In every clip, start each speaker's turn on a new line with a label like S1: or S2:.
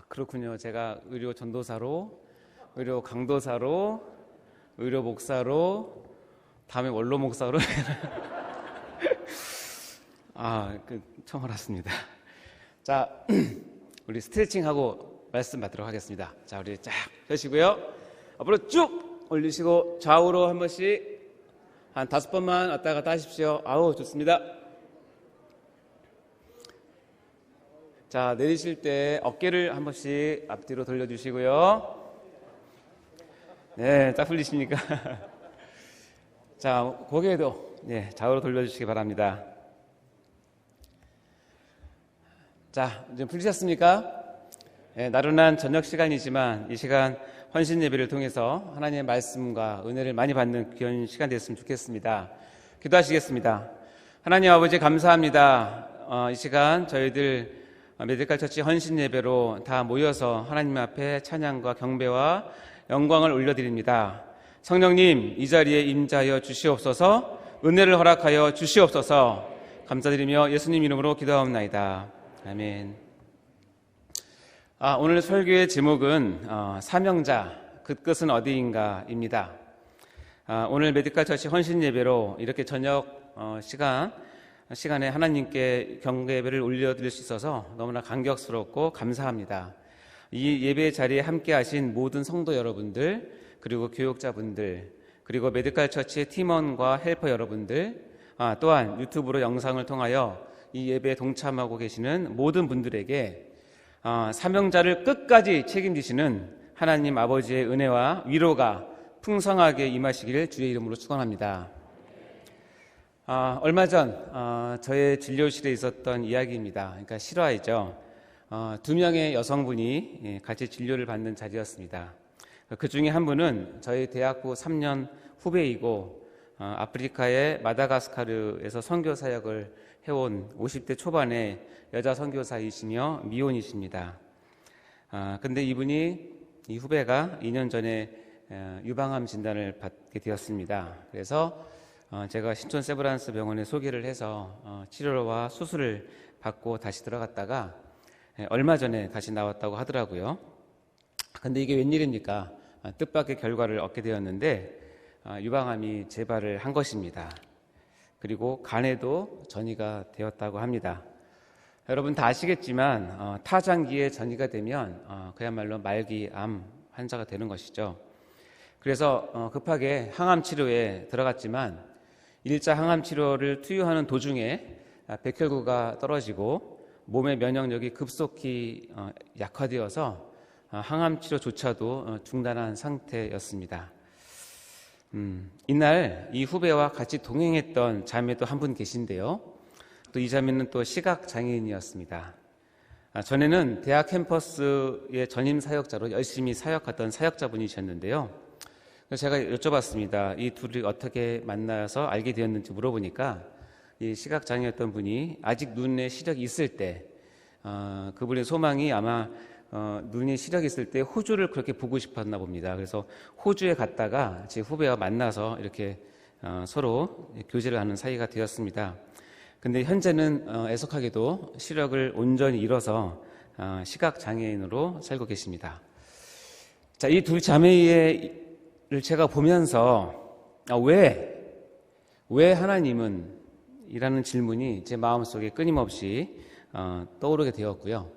S1: 그렇군요. 제가 의료 전도사로, 의료 강도사로, 의료 목사로, 다음에 원로 목사로 처음 알았습니다. 자, 우리 스트레칭하고 말씀 받도록 하겠습니다. 자, 우리 쫙 펴시고요. 앞으로 쭉 올리시고 좌우로 한 번씩 한 5번만 왔다 갔다 하십시오. 좋습니다. 자, 내리실 때 어깨를 한 번씩 앞뒤로 돌려주시고요. 네, 딱 풀리십니까? 자, 고개도 좌우로 돌려주시기 바랍니다. 자, 이제 풀리셨습니까? 나른한 저녁 시간이지만 이 시간 헌신 예배를 통해서 하나님의 말씀과 은혜를 많이 받는 귀한 시간 됐으면 좋겠습니다. 기도하시겠습니다. 하나님 아버지 감사합니다. 이 시간 저희들 메디컬 처치 헌신 예배로 다 모여서 하나님 앞에 찬양과 경배와 영광을 올려드립니다. 성령님, 이 자리에 임재하여 주시옵소서, 은혜를 허락하여 주시옵소서. 감사드리며 예수님 이름으로 기도하옵나이다. 아멘. 오늘 설교의 제목은 사명자, 그 끝은 어디인가입니다. 오늘 메디컬 처치 헌신 예배로 이렇게 저녁 시간에 하나님께 경배 예배를 올려드릴 수 있어서 너무나 감격스럽고 감사합니다. 이 예배 자리에 함께 하신 모든 성도 여러분들, 그리고 교육자분들, 그리고 메디컬 처치의 팀원과 헬퍼 여러분들, 또한 유튜브로 영상을 통하여 이 예배에 동참하고 계시는 모든 분들에게 사명자를 끝까지 책임지시는 하나님 아버지의 은혜와 위로가 풍성하게 임하시기를 주의 이름으로 축원합니다. 얼마 전 저의 진료실에 있었던 이야기입니다. 그러니까 실화이죠. 2명의 여성분이 같이 진료를 받는 자리였습니다. 그 중에 한 분은 저희 대학부 3년 후배이고 아프리카의 마다가스카르에서 선교 사역을 해온 50대 초반의 여자 선교사이시며 미혼이십니다. 근데 이 후배가 2년 전에 유방암 진단을 받게 되었습니다. 그래서 제가 신촌 세브란스 병원에 소개를 해서 치료와 수술을 받고 다시 들어갔다가 얼마 전에 다시 나왔다고 하더라고요. 근데 이게 웬일입니까? 뜻밖의 결과를 얻게 되었는데 유방암이 재발을 한 것입니다. 그리고 간에도 전이가 되었다고 합니다. 여러분 다 아시겠지만 타장기에 전이가 되면 그야말로 말기암 환자가 되는 것이죠. 그래서 급하게 항암 치료에 들어갔지만 1차 항암 치료를 투여하는 도중에 백혈구가 떨어지고 몸의 면역력이 급속히 약화되어서 항암 치료조차도 중단한 상태였습니다. 이날 이 후배와 같이 동행했던 자매도 한 분 계신데요. 또 이 자매는 또 시각장애인이었습니다. 전에는 대학 캠퍼스의 전임 사역자로 열심히 사역하던 사역자분이셨는데요. 그래서 제가 여쭤봤습니다. 이 둘이 어떻게 만나서 알게 되었는지 물어보니까 이 시각장애였던 분이 아직 눈에 시력이 있을 때 그분의 소망이 아마 눈에 시력이 있을 때 호주를 그렇게 보고 싶었나 봅니다. 그래서 호주에 갔다가 제 후배와 만나서 이렇게 서로 교제를 하는 사이가 되었습니다. 근데 현재는 애석하게도 시력을 온전히 잃어서 시각장애인으로 살고 계십니다. 자, 이 두 자매를 제가 보면서 왜 하나님은 이라는 질문이 제 마음속에 끊임없이 떠오르게 되었고요.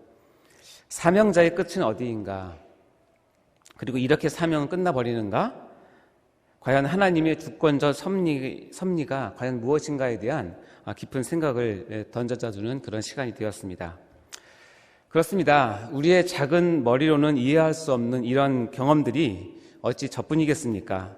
S1: 사명자의 끝은 어디인가? 그리고 이렇게 사명은 끝나버리는가? 과연 하나님의 주권적 섭리가 과연 무엇인가에 대한 깊은 생각을 던져주는 그런 시간이 되었습니다. 그렇습니다. 우리의 작은 머리로는 이해할 수 없는 이런 경험들이 어찌 저뿐이겠습니까?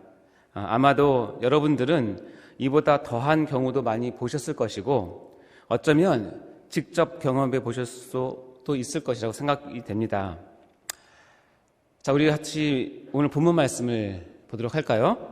S1: 아마도 여러분들은 이보다 더한 경우도 많이 보셨을 것이고 어쩌면 직접 경험해 보실 수도 있을 것이라고 생각이 됩니다. 자, 우리 같이 오늘 본문 말씀을 보도록 할까요?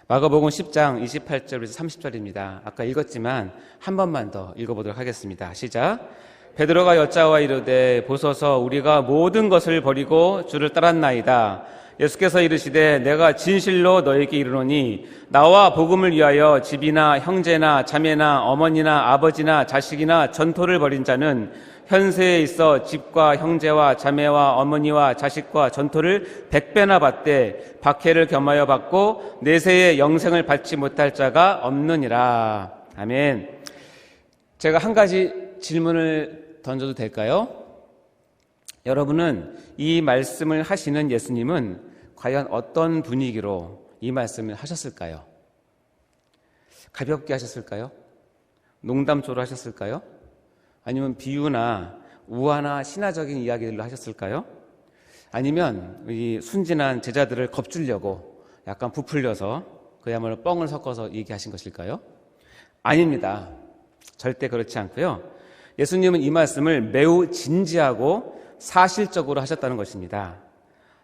S1: 마가복음 10장 28절에서 30절입니다. 아까 읽었지만 한 번만 더 읽어보도록 하겠습니다. 시작. 베드로가 여짜와 이르되 보소서 우리가 모든 것을 버리고 주를 따랐나이다. 예수께서 이르시되 내가 진실로 너에게 이르노니 나와 복음을 위하여 집이나 형제나 자매나 어머니나 아버지나 자식이나 전토를 벌인 자는 현세에 있어 집과 형제와 자매와 어머니와 자식과 전토를 100배나 받되 박해를 겸하여 받고 내세에 영생을 받지 못할 자가 없느니라. 아멘. 제가 한 가지 질문을 던져도 될까요? 여러분은 이 말씀을 하시는 예수님은 과연 어떤 분위기로 이 말씀을 하셨을까요? 가볍게 하셨을까요? 농담조로 하셨을까요? 아니면 비유나 우화나 신화적인 이야기들로 하셨을까요? 아니면 이 순진한 제자들을 겁주려고 약간 부풀려서 그야말로 뻥을 섞어서 얘기하신 것일까요? 아닙니다. 절대 그렇지 않고요. 예수님은 이 말씀을 매우 진지하고 사실적으로 하셨다는 것입니다.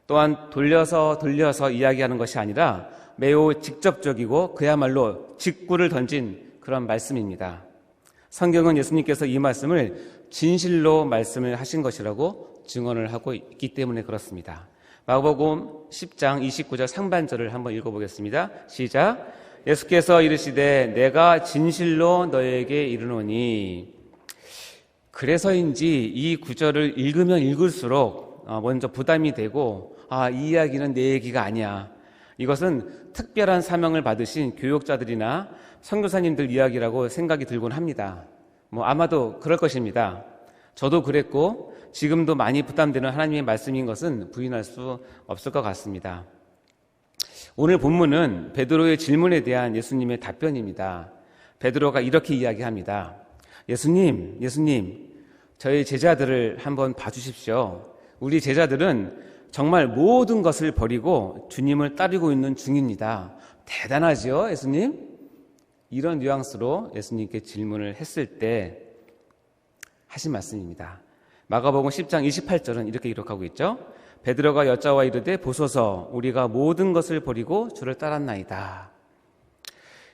S1: 또한 돌려서 이야기하는 것이 아니라 매우 직접적이고 그야말로 직구를 던진 그런 말씀입니다. 성경은 예수님께서 이 말씀을 진실로 말씀을 하신 것이라고 증언을 하고 있기 때문에 그렇습니다. 마가복음 10장 29절 상반절을 한번 읽어보겠습니다. 시작. 예수께서 이르시되 내가 진실로 너에게 이르노니. 그래서인지 이 구절을 읽으면 읽을수록 먼저 부담이 되고 이 이야기는 내 얘기가 아니야. 이것은 특별한 사명을 받으신 교육자들이나 선교사님들 이야기라고 생각이 들곤 합니다. 아마도 그럴 것입니다. 저도 그랬고 지금도 많이 부담되는 하나님의 말씀인 것은 부인할 수 없을 것 같습니다. 오늘 본문은 베드로의 질문에 대한 예수님의 답변입니다. 베드로가 이렇게 이야기합니다. 예수님, 저희 제자들을 한번 봐주십시오. 우리 제자들은 정말 모든 것을 버리고 주님을 따르고 있는 중입니다. 대단하지요, 예수님? 이런 뉘앙스로 예수님께 질문을 했을 때 하신 말씀입니다. 마가복음 10장 28절은 이렇게 기록하고 있죠. 베드로가 여자와 이르되 보소서 우리가 모든 것을 버리고 주를 따랐나이다.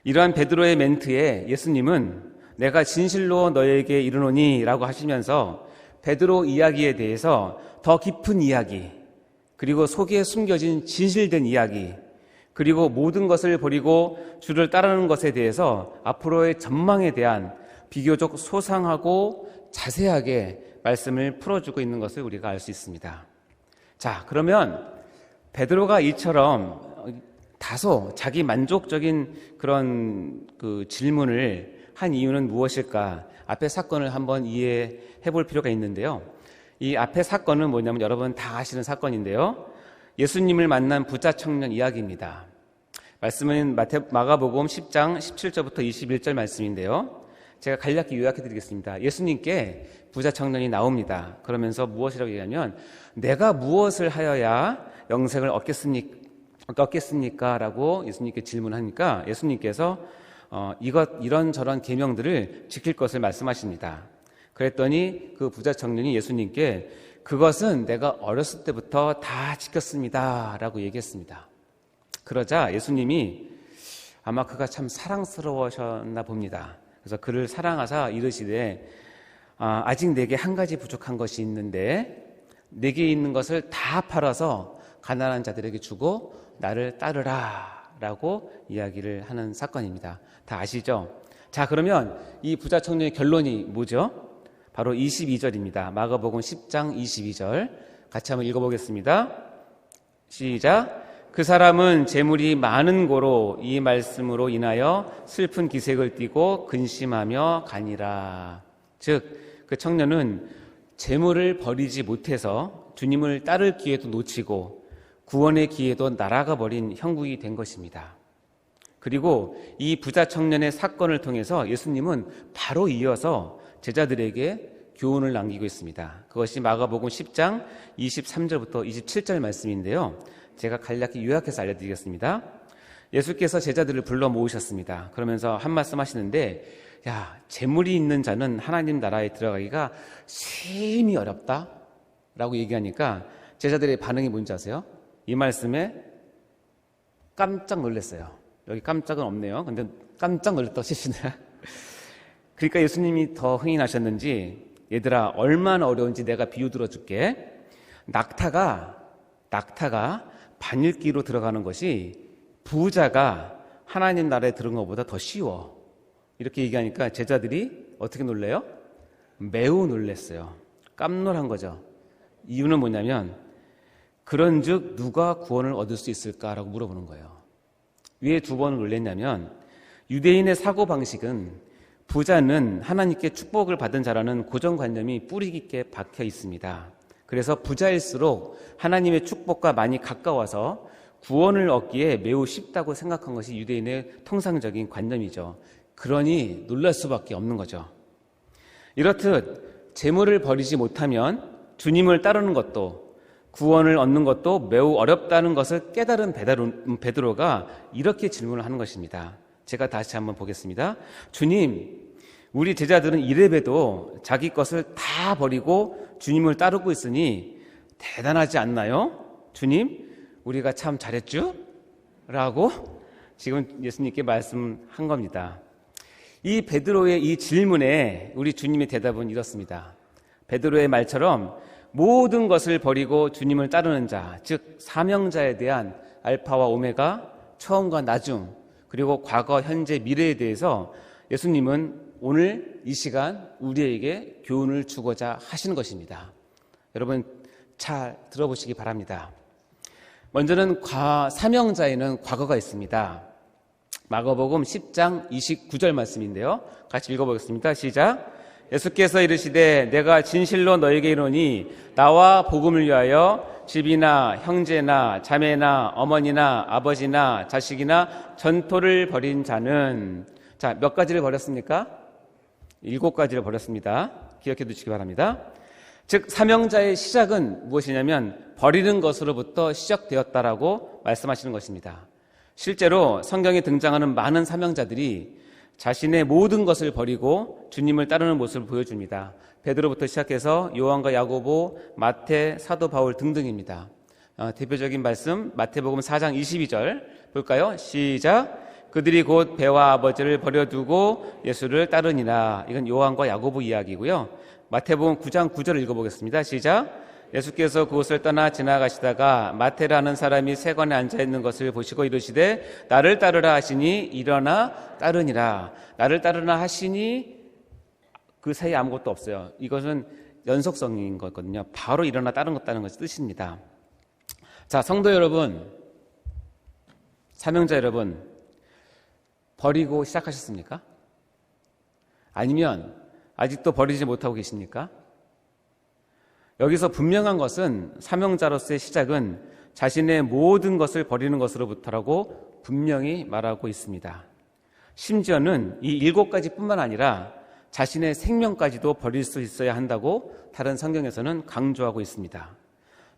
S1: 이러한 베드로의 멘트에 예수님은 내가 진실로 너에게 이르노니 라고 하시면서 베드로 이야기에 대해서 더 깊은 이야기, 그리고 속에 숨겨진 진실된 이야기, 그리고 모든 것을 버리고 주를 따르는 것에 대해서 앞으로의 전망에 대한 비교적 소상하고 자세하게 말씀을 풀어주고 있는 것을 우리가 알 수 있습니다. 자, 그러면 베드로가 이처럼 다소 자기 만족적인 그런 질문을 한 이유는 무엇일까? 앞의 사건을 한번 이해해 볼 필요가 있는데요. 이 앞의 사건은 뭐냐면 여러분 다 아시는 사건인데요. 예수님을 만난 부자 청년 이야기입니다. 말씀은 마가복음 10장 17절부터 21절 말씀인데요. 제가 간략히 요약해 드리겠습니다. 예수님께 부자 청년이 나옵니다. 그러면서 무엇이라고 얘기하면 내가 무엇을 하여야 영생을 얻겠습니까? 라고 예수님께 질문하니까 예수님께서 이런저런 계명들을 지킬 것을 말씀하십니다. 그랬더니 그 부자 청년이 예수님께 그것은 내가 어렸을 때부터 다 지켰습니다 라고 얘기했습니다. 그러자 예수님이 아마 그가 참 사랑스러우셨나 봅니다. 그래서 그를 사랑하사 이르시되 아직 내게 한 가지 부족한 것이 있는데 내게 있는 것을 다 팔아서 가난한 자들에게 주고 나를 따르라 라고 이야기를 하는 사건입니다. 다 아시죠? 자, 그러면 이 부자 청년의 결론이 뭐죠? 바로 22절입니다. 마가복음 10장 22절 같이 한번 읽어보겠습니다. 시작. 그 사람은 재물이 많은 고로 이 말씀으로 인하여 슬픈 기색을 띠고 근심하며 가니라. 즉 그 청년은 재물을 버리지 못해서 주님을 따를 기회도 놓치고 구원의 기회도 날아가 버린 형국이 된 것입니다. 그리고 이 부자 청년의 사건을 통해서 예수님은 바로 이어서 제자들에게 교훈을 남기고 있습니다. 그것이 마가복음 10장 23절부터 27절 말씀인데요. 제가 간략히 요약해서 알려드리겠습니다. 예수께서 제자들을 불러 모으셨습니다. 그러면서 한 말씀 하시는데 재물이 있는 자는 하나님 나라에 들어가기가 심히 어렵다 라고 얘기하니까 제자들의 반응이 뭔지 아세요? 이 말씀에 깜짝 놀랐어요. 여기 깜짝은 없네요. 근데 깜짝 놀랐다고 치시네요. 그러니까 예수님이 더 흥이 나셨는지 얘들아 얼마나 어려운지 내가 비유 들어줄게. 낙타가 반읽기로 들어가는 것이 부자가 하나님 나라에 들어간 것보다 더 쉬워. 이렇게 얘기하니까 제자들이 어떻게 놀래요? 매우 놀랐어요. 깜놀한 거죠. 이유는 뭐냐면 그런즉 누가 구원을 얻을 수 있을까라고 물어보는 거예요. 왜 두 번을 놀랬냐면 유대인의 사고방식은 부자는 하나님께 축복을 받은 자라는 고정관념이 뿌리 깊게 박혀 있습니다. 그래서 부자일수록 하나님의 축복과 많이 가까워서 구원을 얻기에 매우 쉽다고 생각한 것이 유대인의 통상적인 관념이죠. 그러니 놀랄 수밖에 없는 거죠. 이렇듯 재물을 버리지 못하면 주님을 따르는 것도 구원을 얻는 것도 매우 어렵다는 것을 깨달은 베드로가 이렇게 질문을 하는 것입니다. 제가 다시 한번 보겠습니다. 주님, 우리 제자들은 이래봬도 자기 것을 다 버리고 주님을 따르고 있으니 대단하지 않나요? 주님, 우리가 참 잘했죠? 라고 지금 예수님께 말씀한 겁니다. 이 베드로의 이 질문에 우리 주님의 대답은 이렇습니다. 베드로의 말처럼 모든 것을 버리고 주님을 따르는 자, 즉 사명자에 대한 알파와 오메가, 처음과 나중, 그리고 과거, 현재, 미래에 대해서 예수님은 오늘 이 시간 우리에게 교훈을 주고자 하시는 것입니다. 여러분 잘 들어보시기 바랍니다. 먼저는 사명자에는 과거가 있습니다. 마가복음 10장 29절 말씀인데요. 같이 읽어보겠습니다. 시작. 예수께서 이르시되 내가 진실로 너에게 이르노니 나와 복음을 위하여 집이나 형제나 자매나 어머니나 아버지나 자식이나 전토를 벌인 자는 자, 몇 가지를 버렸습니까? 7가지를 버렸습니다. 기억해 두시기 바랍니다. 즉 사명자의 시작은 무엇이냐면 버리는 것으로부터 시작되었다라고 말씀하시는 것입니다. 실제로 성경에 등장하는 많은 사명자들이 자신의 모든 것을 버리고 주님을 따르는 모습을 보여줍니다. 베드로부터 시작해서 요한과 야고보, 마태, 사도 바울 등등입니다. 대표적인 말씀 마태복음 4장 22절 볼까요? 시작. 그들이 곧 배와 아버지를 버려두고 예수를 따르니라. 이건 요한과 야고보 이야기고요. 마태복음 9장 9절을 읽어보겠습니다. 시작. 예수께서 그곳을 떠나 지나가시다가 마태라는 사람이 세관에 앉아있는 것을 보시고 이르시되 나를 따르라 하시니 일어나 따르니라. 나를 따르라 하시니 그 사이에 아무것도 없어요. 이것은 연속성인 거거든요. 바로 일어나 따르는 것이 뜻입니다. 자, 성도 여러분, 사명자 여러분, 버리고 시작하셨습니까? 아니면 아직도 버리지 못하고 계십니까? 여기서 분명한 것은 사명자로서의 시작은 자신의 모든 것을 버리는 것으로부터라고 분명히 말하고 있습니다. 심지어는 이 7가지 뿐만 아니라 자신의 생명까지도 버릴 수 있어야 한다고 다른 성경에서는 강조하고 있습니다.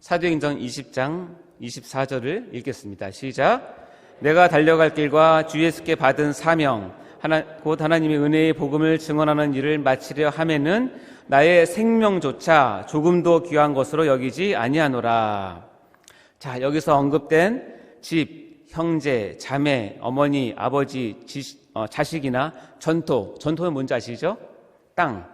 S1: 사도행전 20장 24절을 읽겠습니다. 시작. 내가 달려갈 길과 주 예수께 받은 사명 곧 하나님의 은혜의 복음을 증언하는 일을 마치려 하면은 나의 생명조차 조금도 귀한 것으로 여기지 아니하노라. 자, 여기서 언급된 집, 형제, 자매, 어머니, 아버지, 자식이나 전토는 뭔지 아시죠? 땅,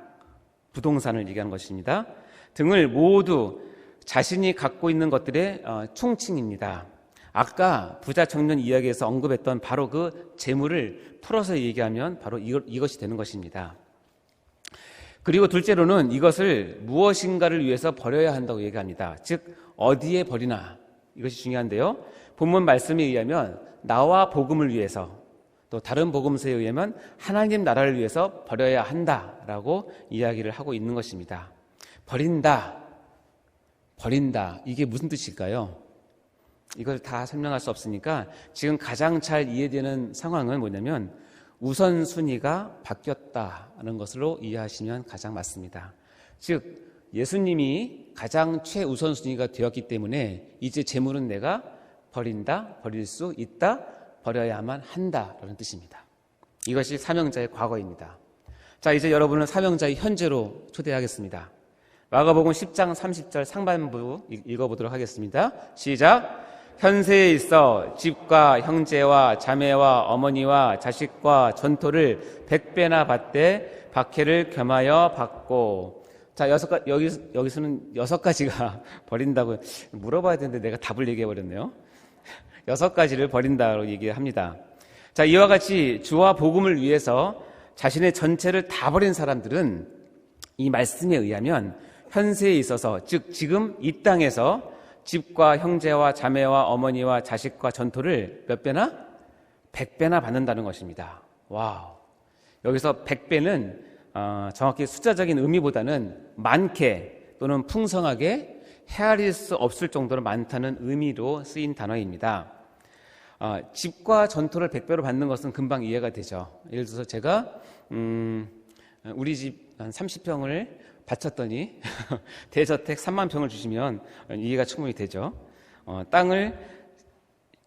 S1: 부동산을 얘기하는 것입니다. 등을 모두 자신이 갖고 있는 것들의 총칭입니다. 아까 부자 청년 이야기에서 언급했던 바로 그 재물을 풀어서 얘기하면 바로 이것이 되는 것입니다. 그리고 둘째로는 이것을 무엇인가를 위해서 버려야 한다고 얘기합니다. 즉 어디에 버리나 이것이 중요한데요. 본문 말씀에 의하면 나와 복음을 위해서 또 다른 복음서에 의하면 하나님 나라를 위해서 버려야 한다라고 이야기를 하고 있는 것입니다. 버린다 이게 무슨 뜻일까요? 이걸 다 설명할 수 없으니까 지금 가장 잘 이해되는 상황은 뭐냐면 우선순위가 바뀌었다는 것으로 이해하시면 가장 맞습니다. 즉 예수님이 가장 최우선순위가 되었기 때문에 이제 재물은 내가 버린다, 버릴 수 있다, 버려야만 한다라는 뜻입니다. 이것이 사명자의 과거입니다. 자, 이제 여러분은 사명자의 현재로 초대하겠습니다. 마가복음 10장 30절 상반부 읽어보도록 하겠습니다. 시작. 현세에 있어 집과 형제와 자매와 어머니와 자식과 전토를 100배나 받되 박해를 겸하여 받고. 자, 여기서는 6가지가 버린다고 물어봐야 되는데 내가 답을 얘기해버렸네요. 6가지를 버린다고 얘기합니다. 자, 이와 같이 주와 복음을 위해서 자신의 전체를 다 버린 사람들은 이 말씀에 의하면 현세에 있어서, 즉 지금 이 땅에서 집과 형제와 자매와 어머니와 자식과 전토를 몇 배나? 100배나 받는다는 것입니다. 와우. 여기서 100배는 정확히 숫자적인 의미보다는 많게 또는 풍성하게 헤아릴 수 없을 정도로 많다는 의미로 쓰인 단어입니다. 집과 전토를 100배로 받는 것은 금방 이해가 되죠. 예를 들어서 제가 우리 집 한 30평을 바쳤더니 대저택 3만 평을 주시면 이해가 충분히 되죠. 땅을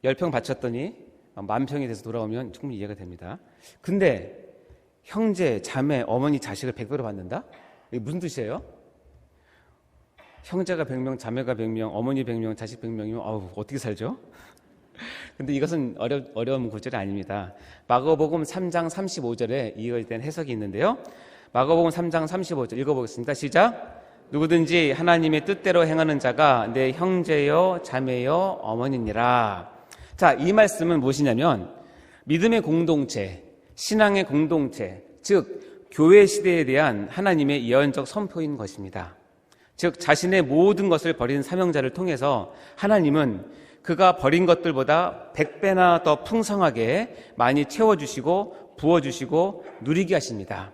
S1: 10평 바쳤더니 10,000평이 돼서 돌아오면 충분히 이해가 됩니다. 근데 형제, 자매, 어머니, 자식을 100배로 받는다? 이게 무슨 뜻이에요? 형제가 100명, 자매가 100명, 어머니 100명, 자식 100명이면 어떻게 살죠? 근데 이것은 어려운 구절이 아닙니다. 마가복음 3장 35절에 이에 대한 해석이 있는데요. 마가복음 3장 35절 읽어보겠습니다. 시작. 누구든지 하나님의 뜻대로 행하는 자가 내 형제요 자매요 어머니니라. 자, 이 말씀은 무엇이냐면 믿음의 공동체, 신앙의 공동체, 즉 교회 시대에 대한 하나님의 예언적 선포인 것입니다. 즉 자신의 모든 것을 버린 사명자를 통해서 하나님은 그가 버린 것들보다 100배나 더 풍성하게 많이 채워주시고 부어주시고 누리게 하십니다.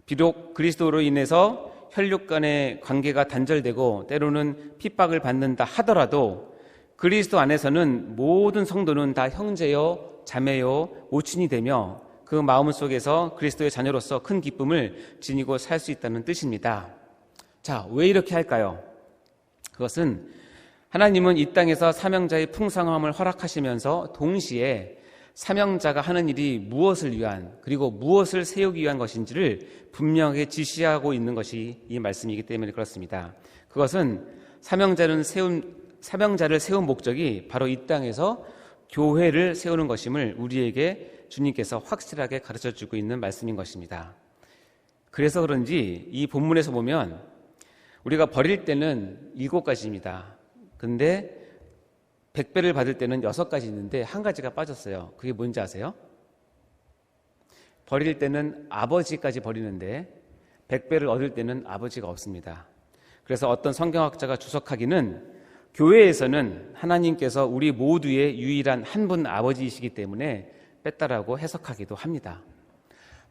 S1: 비록 그리스도로 인해서 혈육 간의 관계가 단절되고 때로는 핍박을 받는다 하더라도 그리스도 안에서는 모든 성도는 다 형제요 자매요 모친이 되며 그 마음 속에서 그리스도의 자녀로서 큰 기쁨을 지니고 살 수 있다는 뜻입니다. 자, 왜 이렇게 할까요? 그것은 하나님은 이 땅에서 사명자의 풍성함을 허락하시면서 동시에 사명자가 하는 일이 무엇을 위한 그리고 무엇을 세우기 위한 것인지를 분명하게 지시하고 있는 것이 이 말씀이기 때문에 그렇습니다. 그것은 사명자를 세운 목적이 바로 이 땅에서 교회를 세우는 것임을 우리에게 주님께서 확실하게 가르쳐주고 있는 말씀인 것입니다. 그래서 그런지 이 본문에서 보면 우리가 버릴 때는 7가지입니다. 근데 100배를 받을 때는 6가지 있는데 한 가지가 빠졌어요. 그게 뭔지 아세요? 버릴 때는 아버지까지 버리는데 100배를 얻을 때는 아버지가 없습니다. 그래서 어떤 성경학자가 주석하기는 교회에서는 하나님께서 우리 모두의 유일한 한 분 아버지이시기 때문에 뺐다라고 해석하기도 합니다.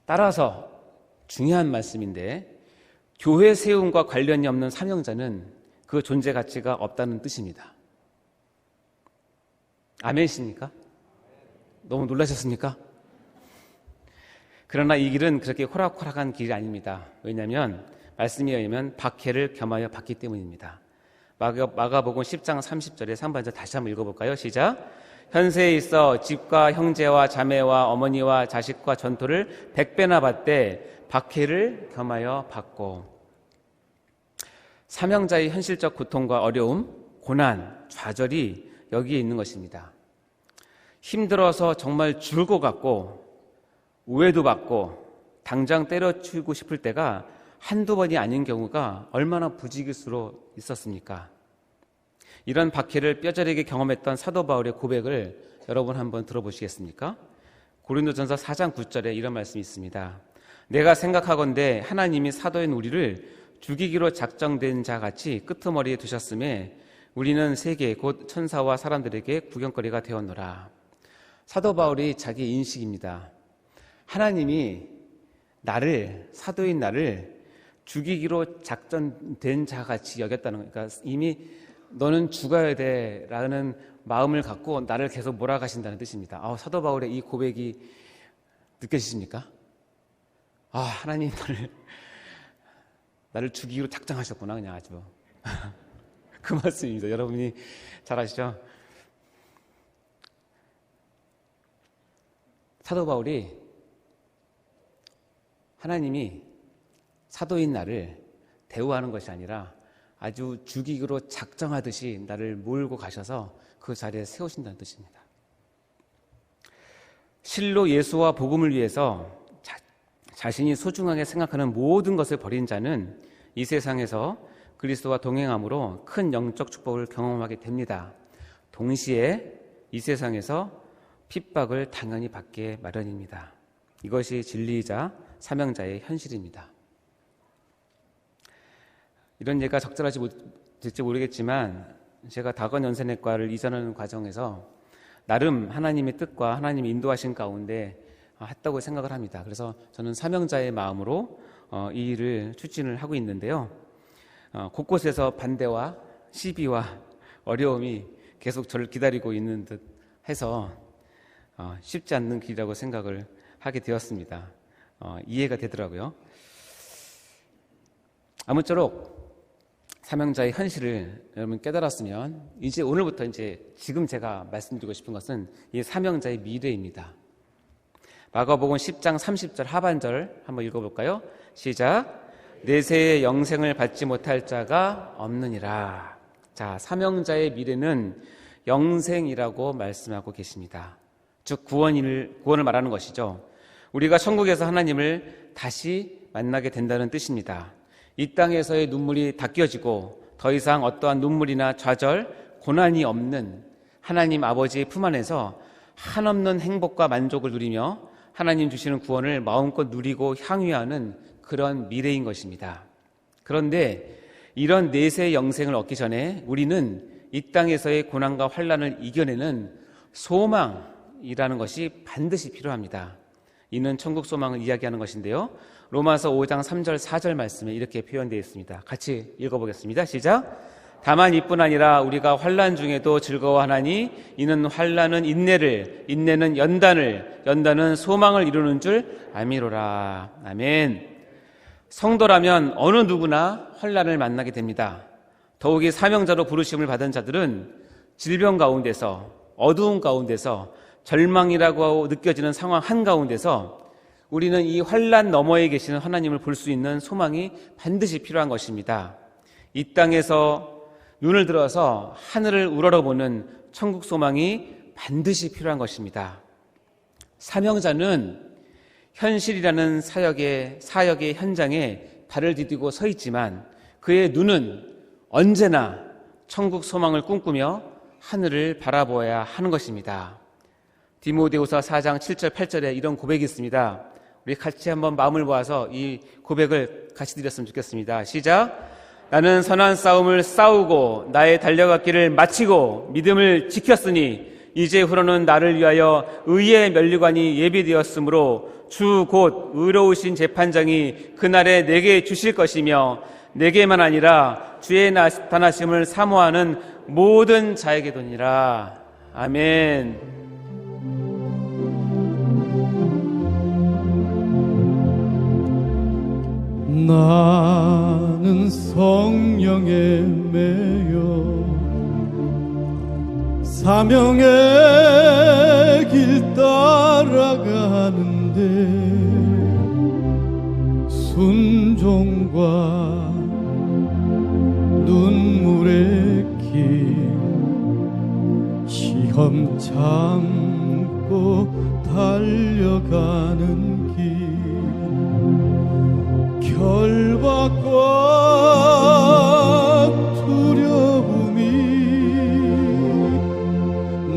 S1: 따라서 중요한 말씀인데 교회 세움과 관련이 없는 사명자는 그 존재 가치가 없다는 뜻입니다. 아멘이십니까? 너무 놀라셨습니까? 그러나 이 길은 그렇게 호락호락한 길이 아닙니다. 왜냐하면 말씀에 의하면 박해를 겸하여 받기 때문입니다. 마가복음 10장 30절의 상반절 다시 한번 읽어볼까요? 시작. 현세에 있어 집과 형제와 자매와 어머니와 자식과 전토를 100배나 받되 박해를 겸하여 받고. 사명자의 현실적 고통과 어려움, 고난, 좌절이 여기에 있는 것입니다. 힘들어서 정말 죽을 것 같고 우애도 받고 당장 때려치우고 싶을 때가 한두 번이 아닌 경우가 얼마나 부지기수로 있었습니까? 이런 박해를 뼈저리게 경험했던 사도 바울의 고백을 여러분 한번 들어보시겠습니까? 고린도전서 4장 9절에 이런 말씀이 있습니다. 내가 생각하건대 하나님이 사도인 우리를 죽이기로 작정된 자 같이 끄트머리에 두셨음에 우리는 세계 곧 천사와 사람들에게 구경거리가 되었노라. 사도 바울이 자기 인식입니다. 하나님이 사도인 나를 죽이기로 작정된 자 같이 여겼다는 거니까 이미 너는 죽어야 돼 라는 마음을 갖고 나를 계속 몰아가신다는 뜻입니다. 사도 바울의 이 고백이 느껴지십니까? 하나님 나를 죽이기로 작정하셨구나. 그냥 아주 그 말씀입니다. 여러분이 잘 아시죠? 사도 바울이 하나님이 사도인 나를 대우하는 것이 아니라 아주 죽이기로 작정하듯이 나를 몰고 가셔서 그 자리에 세우신다는 뜻입니다. 실로 예수와 복음을 위해서 자신이 소중하게 생각하는 모든 것을 버린 자는 이 세상에서 그리스도와 동행함으로 큰 영적 축복을 경험하게 됩니다. 동시에 이 세상에서 핍박을 당연히 받게 마련입니다. 이것이 진리이자 사명자의 현실입니다. 이런 예가 적절할지 모르겠지만 제가 다건연세내과를 이전하는 과정에서 나름 하나님의 뜻과 하나님의 인도하신 가운데 했다고 생각을 합니다. 그래서 저는 사명자의 마음으로 이 일을 추진을 하고 있는데요. 곳곳에서 반대와 시비와 어려움이 계속 저를 기다리고 있는 듯 해서 쉽지 않는 길이라고 생각을 하게 되었습니다. 이해가 되더라고요. 아무쪼록 사명자의 현실을 여러분 깨달았으면 이제 오늘부터 지금 제가 말씀드리고 싶은 것은 이 사명자의 미래입니다. 마가복음 10장 30절 하반절 한번 읽어볼까요? 시작. 내세의 영생을 받지 못할 자가 없느니라. 자, 사명자의 미래는 영생이라고 말씀하고 계십니다. 즉 구원을 말하는 것이죠. 우리가 천국에서 하나님을 다시 만나게 된다는 뜻입니다. 이 땅에서의 눈물이 닦여지고 더 이상 어떠한 눈물이나 좌절, 고난이 없는 하나님 아버지의 품 안에서 한없는 행복과 만족을 누리며 하나님 주시는 구원을 마음껏 누리고 향유하는 그런 미래인 것입니다. 그런데 이런 내세의 영생을 얻기 전에 우리는 이 땅에서의 고난과 환난을 이겨내는 소망이라는 것이 반드시 필요합니다. 이는 천국 소망을 이야기하는 것인데요. 로마서 5장 3절 4절 말씀에 이렇게 표현되어 있습니다. 같이 읽어보겠습니다. 시작. 다만 이뿐 아니라 우리가 환난 중에도 즐거워하나니 이는 환난은 인내를, 인내는 연단을, 연단은 소망을 이루는 줄 알미로라. 아멘. 성도라면 어느 누구나 환난을 만나게 됩니다. 더욱이 사명자로 부르심을 받은 자들은 질병 가운데서, 어두운 가운데서, 절망이라고 느껴지는 상황 한가운데서 우리는 이 환난 너머에 계시는 하나님을 볼 수 있는 소망이 반드시 필요한 것입니다. 이 땅에서 눈을 들어서 하늘을 우러러보는 천국 소망이 반드시 필요한 것입니다. 사명자는 현실이라는 사역의 현장에 발을 디디고 서 있지만 그의 눈은 언제나 천국 소망을 꿈꾸며 하늘을 바라보아야 하는 것입니다. 디모데후서 4장 7절 8절에 이런 고백이 있습니다. 우리 같이 한번 마음을 모아서 이 고백을 같이 드렸으면 좋겠습니다. 시작. 나는 선한 싸움을 싸우고 나의 달려갔기를 마치고 믿음을 지켰으니 이제후로는 나를 위하여 의의 면류관이 예비되었으므로 주 곧 의로우신 재판장이 그날에 내게 주실 것이며 내게만 아니라 주의 나타나심을 사모하는 모든 자에게도니라. 아멘.
S2: 나는 성령에 매여 사명의 길 따라가는데 순종과 눈물의 길 시험 참고 달려가는 길 결박과 두려움이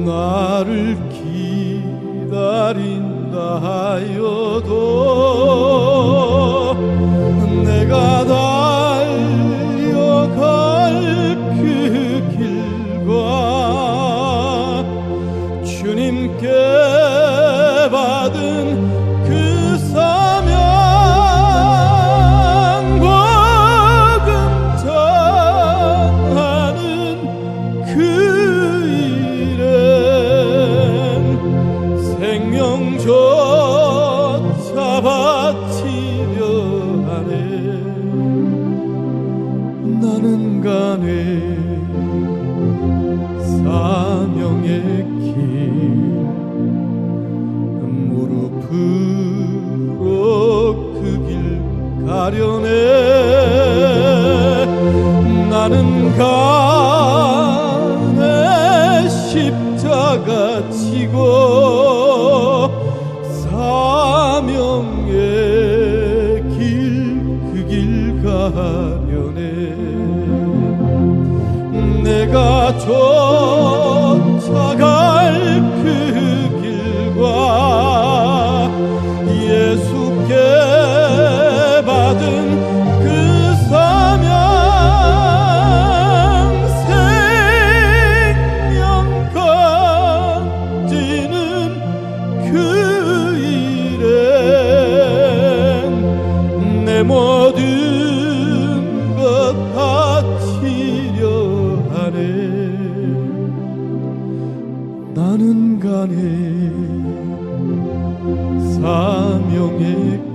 S2: 나를 기다린다 하여도 내가 달려갈 그 길과 주님께 받은 그 사명 사명의 길 무릎으로 그 길 가려네 나는 간에 십자가 지고 사명의 길 그 길 가려네 내가 쫓아갈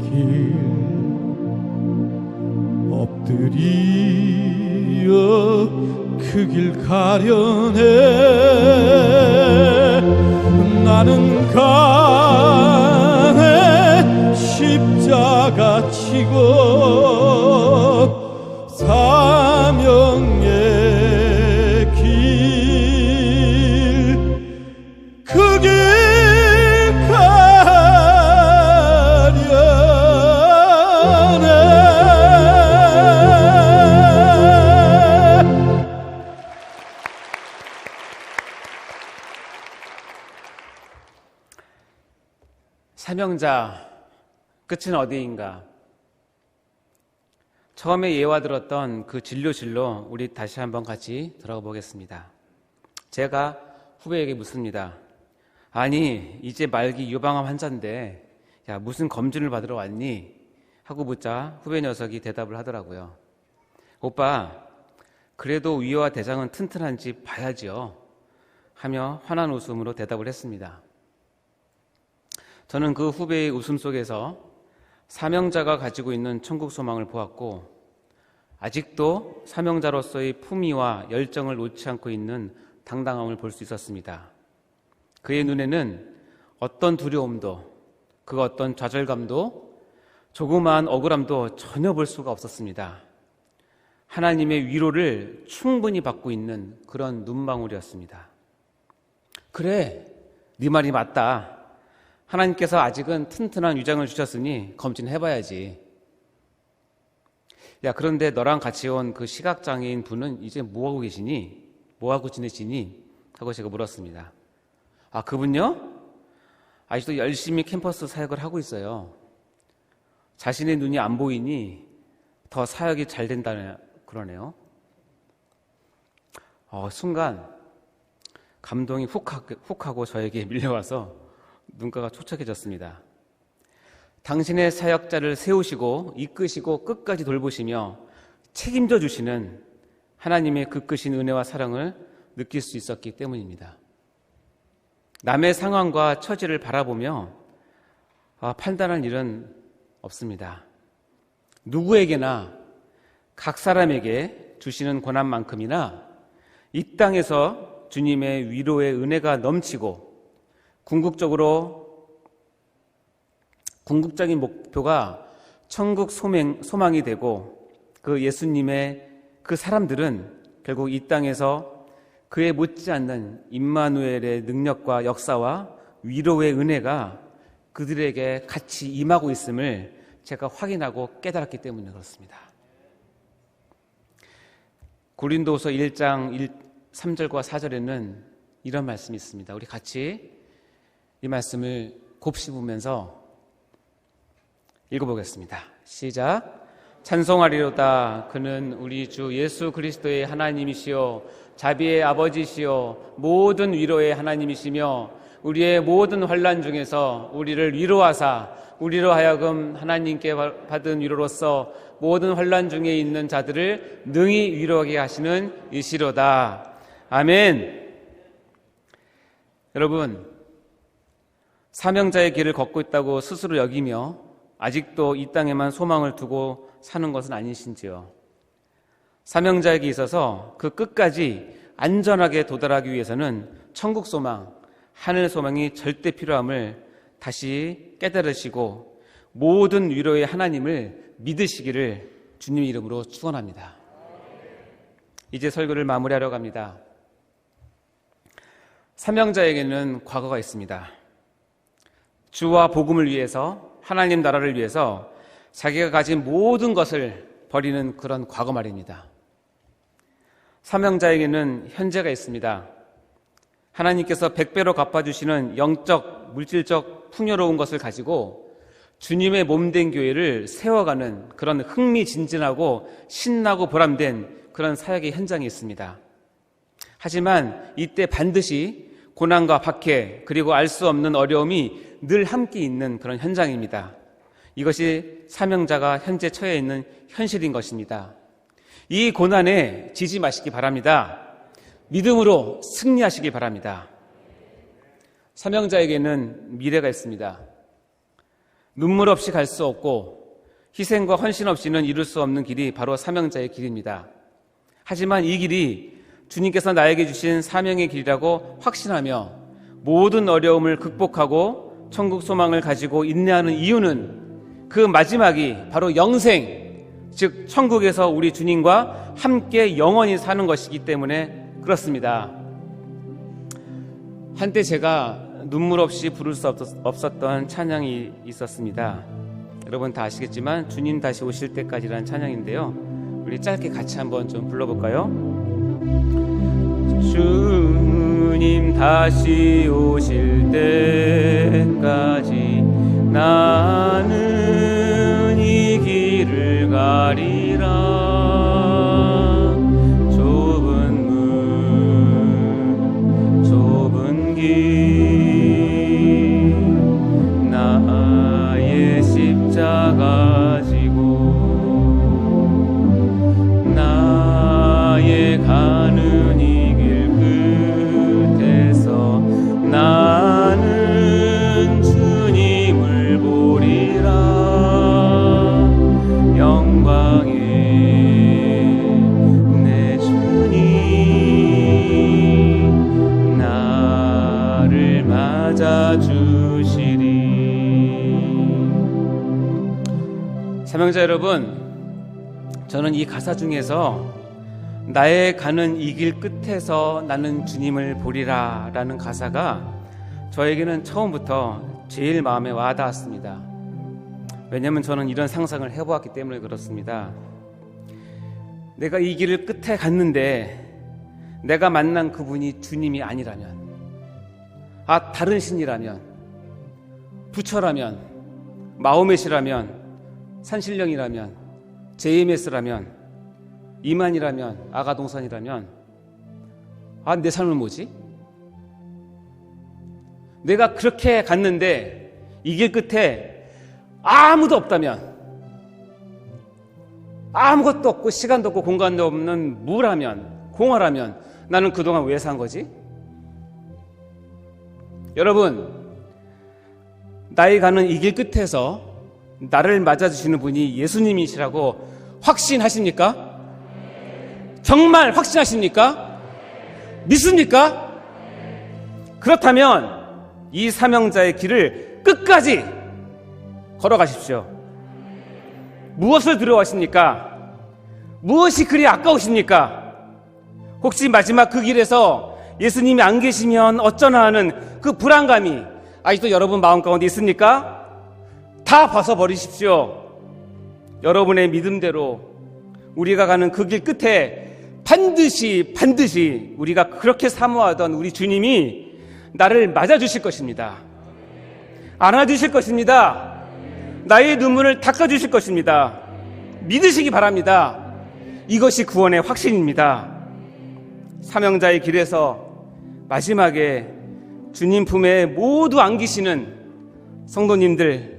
S2: 길 엎드려 그 길 가려네. 나는 가네 십자가 지고 사명의 길 그 길
S1: 사명자 끝은 어디인가? 처음에 예화 들었던 그 진료실로 우리 다시 한번 같이 들어가 보겠습니다. 제가 후배에게 묻습니다. 아니, 이제 말기 유방암 환자인데 야, 무슨 검진을 받으러 왔니? 하고 묻자 후배 녀석이 대답을 하더라고요. 오빠, 그래도 위와 대장은 튼튼한지 봐야지요. 하며 환한 웃음으로 대답을 했습니다. 저는 그 후배의 웃음 속에서 사명자가 가지고 있는 천국 소망을 보았고, 아직도 사명자로서의 품위와 열정을 놓지 않고 있는 당당함을 볼 수 있었습니다. 그의 눈에는 어떤 두려움도, 그 어떤 좌절감도, 조그마한 억울함도 전혀 볼 수가 없었습니다. 하나님의 위로를 충분히 받고 있는 그런 눈망울이었습니다. 그래, 네 말이 맞다. 하나님께서 아직은 튼튼한 위장을 주셨으니 검진해봐야지. 야, 그런데 너랑 같이 온 그 시각장애인 분은 이제 뭐하고 계시니? 뭐하고 지내시니? 하고 제가 물었습니다. 아, 그분요? 아직도 열심히 캠퍼스 사역을 하고 있어요. 자신의 눈이 안 보이니 더 사역이 잘 된다네 그러네요. 순간 감동이 훅 하고 저에게 밀려와서 눈가가 촉촉해졌습니다. 당신의 사역자를 세우시고 이끄시고 끝까지 돌보시며 책임져 주시는 하나님의 그 크신 은혜와 사랑을 느낄 수 있었기 때문입니다. 남의 상황과 처지를 바라보며 판단할 일은 없습니다. 누구에게나 각 사람에게 주시는 고난만큼이나 이 땅에서 주님의 위로의 은혜가 넘치고 궁극적인 목표가 천국 소망이 되고 그 예수님의 그 사람들은 결국 이 땅에서 그에 못지않는 임마누엘의 능력과 역사와 위로의 은혜가 그들에게 같이 임하고 있음을 제가 확인하고 깨달았기 때문에 그렇습니다. 고린도후서 1장 3절과 4절에는 이런 말씀이 있습니다. 우리 같이 이 말씀을 곱씹으면서 읽어보겠습니다. 시작. 찬송하리로다. 그는 우리 주 예수 그리스도의 하나님이시요 자비의 아버지시요 모든 위로의 하나님이시며 우리의 모든 환난 중에서 우리를 위로하사 우리로 하여금 하나님께 받은 위로로서 모든 환난 중에 있는 자들을 능히 위로하게 하시는 이시로다. 아멘. 여러분, 사명자의 길을 걷고 있다고 스스로 여기며 아직도 이 땅에만 소망을 두고 사는 것은 아니신지요? 사명자에게 있어서 그 끝까지 안전하게 도달하기 위해서는 천국 소망, 하늘 소망이 절대 필요함을 다시 깨달으시고 모든 위로의 하나님을 믿으시기를 주님 이름으로 축원합니다. 이제 설교를 마무리하려 합니다. 사명자에게는 과거가 있습니다. 주와 복음을 위해서, 하나님 나라를 위해서 자기가 가진 모든 것을 버리는 그런 과거 말입니다. 사명자에게는 현재가 있습니다. 하나님께서 100배로 갚아주시는 영적, 물질적 풍요로운 것을 가지고 주님의 몸된 교회를 세워가는 그런 흥미진진하고 신나고 보람된 그런 사역의 현장이 있습니다. 하지만 이때 반드시 고난과 박해 그리고 알 수 없는 어려움이 늘 함께 있는 그런 현장입니다. 이것이 사명자가 현재 처해 있는 현실인 것입니다. 이 고난에 지지 마시기 바랍니다. 믿음으로 승리하시기 바랍니다. 사명자에게는 미래가 있습니다. 눈물 없이 갈 수 없고 희생과 헌신 없이는 이룰 수 없는 길이 바로 사명자의 길입니다. 하지만 이 길이 주님께서 나에게 주신 사명의 길이라고 확신하며 모든 어려움을 극복하고 천국 소망을 가지고 인내하는 이유는 그 마지막이 바로 영생, 즉 천국에서 우리 주님과 함께 영원히 사는 것이기 때문에 그렇습니다. 한때 제가 눈물 없이 부를 수 없었던 찬양이 있었습니다. 여러분 다 아시겠지만 주님 다시 오실 때까지라는 찬양인데요, 우리 짧게 같이 한번 좀 불러볼까요? 주님 다시 오실 때까지 나는 이 길을 가리라. 좁은 문 좁은 길 나의 십자가 지고 나의 가는 이 길 끝에서 나는 주님을 보리라. 영광의 내 주님 나를 맞아주시리. 사명자 여러분, 저는 이 가사 중에서 나의 가는 이 길 끝에서 나는 주님을 보리라 라는 가사가 저에게는 처음부터 제일 마음에 와닿았습니다. 왜냐하면 저는 이런 상상을 해보았기 때문에 그렇습니다. 내가 이 길을 끝에 갔는데 내가 만난 그분이 주님이 아니라면, 다른 신이라면, 부처라면, 마호멧이라면, 산신령이라면, JMS라면, 이만이라면, 아가동산이라면, 내 삶은 뭐지? 내가 그렇게 갔는데 이 길 끝에 아무도 없다면, 아무것도 없고 시간도 없고 공간도 없는 무라면, 공허라면 나는 그동안 왜 산 거지? 여러분, 나의 가는 이 길 끝에서 나를 맞아주시는 분이 예수님이시라고 확신하십니까? 정말 확신하십니까? 믿습니까? 그렇다면 이 사명자의 길을 끝까지 걸어가십시오. 무엇을 두려워하십니까? 무엇이 그리 아까우십니까? 혹시 마지막 그 길에서 예수님이 안 계시면 어쩌나 하는 그 불안감이 아직도 여러분 마음 가운데 있습니까? 다 벗어버리십시오. 여러분의 믿음대로 우리가 가는 그 길 끝에 반드시 우리가 그렇게 사모하던 우리 주님이 나를 맞아주실 것입니다. 안아주실 것입니다. 나의 눈물을 닦아주실 것입니다. 믿으시기 바랍니다. 이것이 구원의 확신입니다. 사명자의 길에서 마지막에 주님 품에 모두 안기시는 성도님들,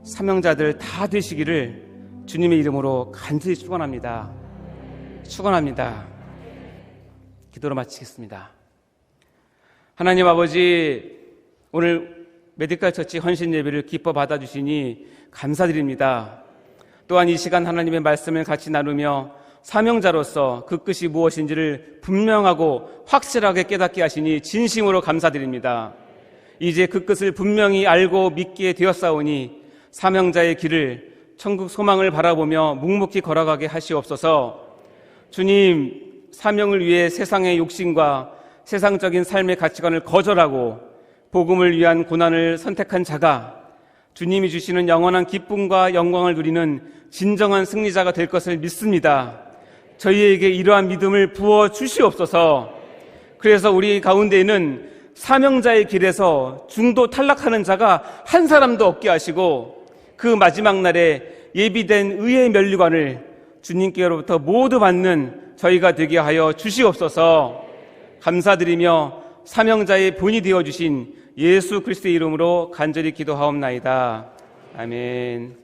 S1: 사명자들 다 되시기를 주님의 이름으로 간절히 축원합니다. 기도로 마치겠습니다. 하나님 아버지, 오늘 메디컬 처치 헌신 예배를 기뻐 받아주시니 감사드립니다. 또한 이 시간 하나님의 말씀을 같이 나누며 사명자로서 그 끝이 무엇인지를 분명하고 확실하게 깨닫게 하시니 진심으로 감사드립니다. 이제 그 끝을 분명히 알고 믿게 되었사오니 사명자의 길을, 천국 소망을 바라보며 묵묵히 걸어가게 하시옵소서. 주님, 사명을 위해 세상의 욕심과 세상적인 삶의 가치관을 거절하고 복음을 위한 고난을 선택한 자가 주님이 주시는 영원한 기쁨과 영광을 누리는 진정한 승리자가 될 것을 믿습니다. 저희에게 이러한 믿음을 부어 주시옵소서. 그래서 우리 가운데에는 사명자의 길에서 중도 탈락하는 자가 한 사람도 없게 하시고 그 마지막 날에 예비된 의의 면류관을 주님께로부터 모두 받는 저희가 되게 하여 주시옵소서. 감사드리며 사명자의 본이 되어주신 예수 그리스도의 이름으로 간절히 기도하옵나이다. 아멘.